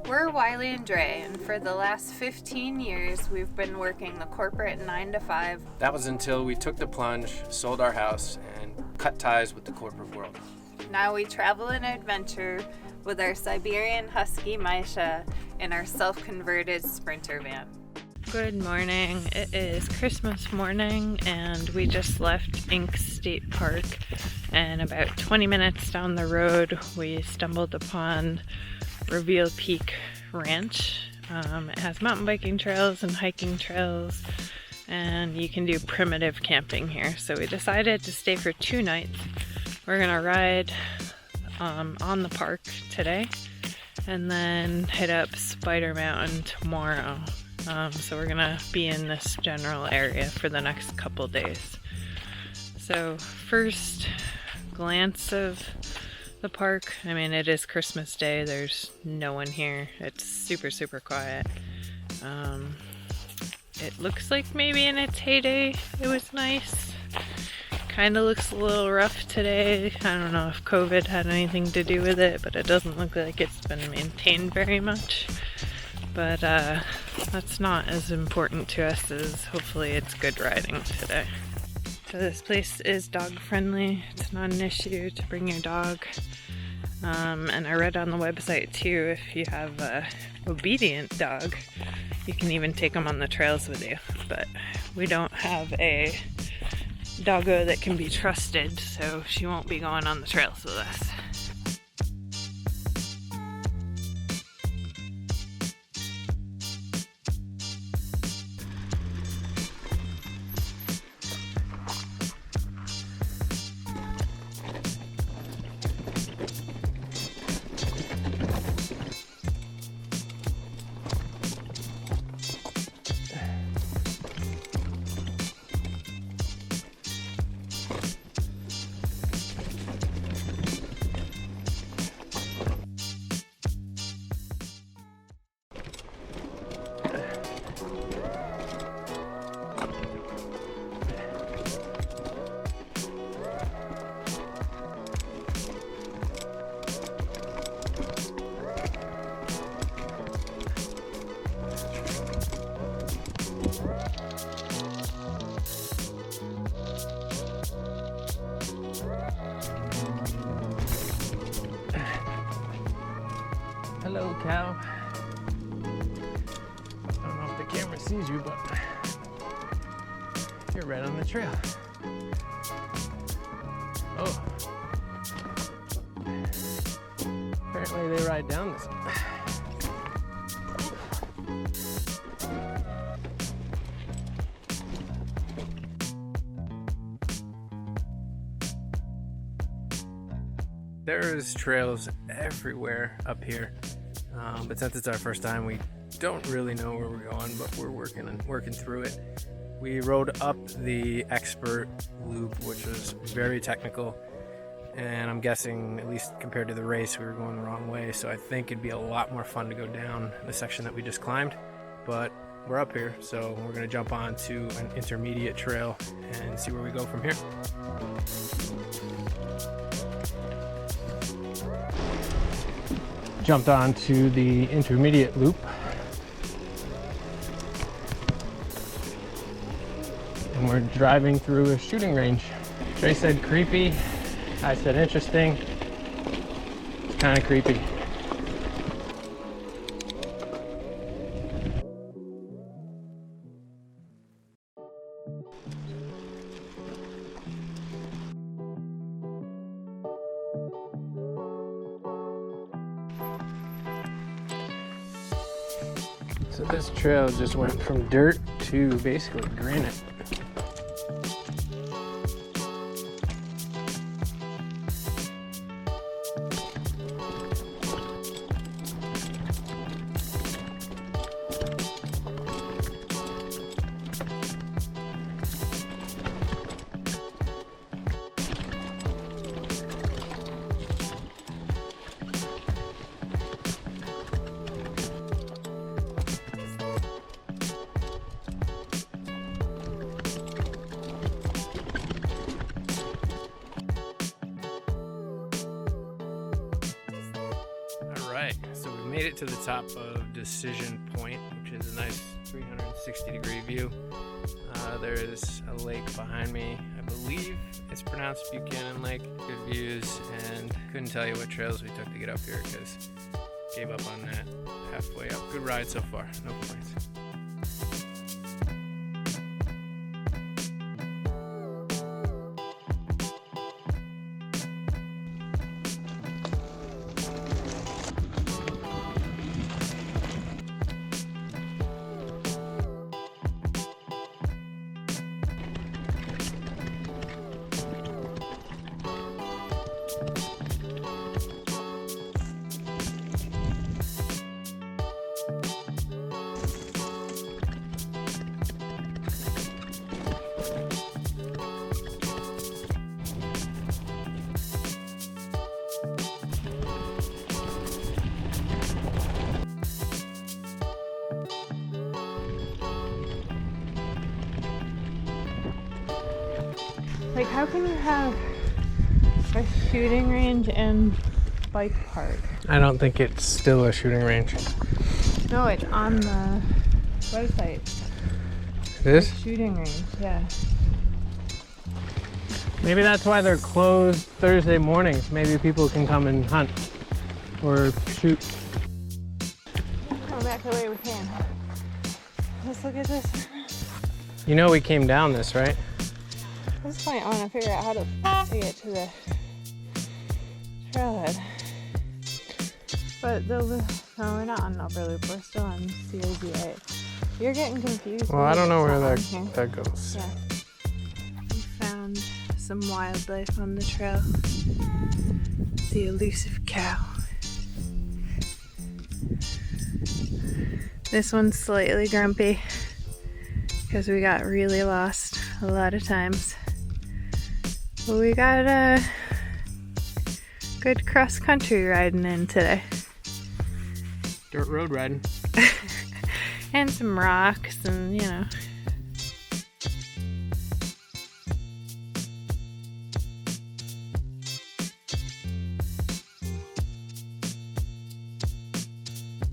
We're Wiley and Dre, and for the last 15 years, we've been working the corporate 9 to 5. That was until we took the plunge, sold our house, and cut ties with the corporate world. Now we travel and adventure with our Siberian Husky Maisha in our self-converted Sprinter van. Good morning. It is Christmas morning, and we just left Inc. State Park, and about 20 minutes down the road, we stumbled upon Reveille Peak Ranch. It has mountain biking trails and hiking trails, and you can do primitive camping here. So we decided to stay for 2 nights. We're gonna ride on the park today, and then hit up Spider Mountain tomorrow. So we're gonna be in this general area for the next couple days. So first glance of the park, I mean, it is Christmas Day. There's no one here. It's super, super quiet. It looks like maybe in its heyday it was nice. Kind of looks a little rough today. I don't know if COVID had anything to do with it, but it doesn't look like it's been maintained very much. But that's not as important to us as hopefully it's good riding today. So this place is dog friendly. It's not an issue to bring your dog. And I read on the website too, if you have a obedient dog, you can even take them on the trails with you. But we don't have a doggo that can be trusted, so she won't be going on the trails with us. Hello, cow. I don't know if the camera sees you, but you're right on the trail. Oh. Apparently they ride down this one. There's trails everywhere up here, but since it's our first time, we don't really know where we're going, but we're working through it. We rode up the expert loop, which was very technical, and I'm guessing, at least compared to the race, we were going the wrong way, so I think it'd be a lot more fun to go down the section that we just climbed, but we're up here, so we're going to jump on to an intermediate trail and see where we go from here. Jumped on to the intermediate loop, and we're driving through a shooting range. Trey said creepy, I said interesting. It's kind of creepy. So this trail just went from dirt to basically granite. So we made it to the top of Decision Point, which is a nice 360-degree view. There is a lake behind me. I believe it's pronounced Buchanan Lake. Good views, and couldn't tell you what trails we took to get up here because gave up on that halfway up. Good ride so far, no complaints. Like, how can you have a shooting range and bike park? I don't think it's still a shooting range. No, it's on the website. It is? Shooting range, yeah. Maybe that's why they're closed Thursday mornings. Maybe people can come and hunt or shoot. Go back the way we came. Let's look at this. You know we came down this, right? At this point, I want to figure out how to get to the trailhead. But no, we're not on Upper Loop. We're still on COZ8. You're getting confused. Well, I don't know where that goes. Yeah. We found some wildlife on the trail. The elusive cow. This one's slightly grumpy because we got really lost a lot of times. But we got a good cross-country riding in today. Dirt road riding. And some rocks and, you know,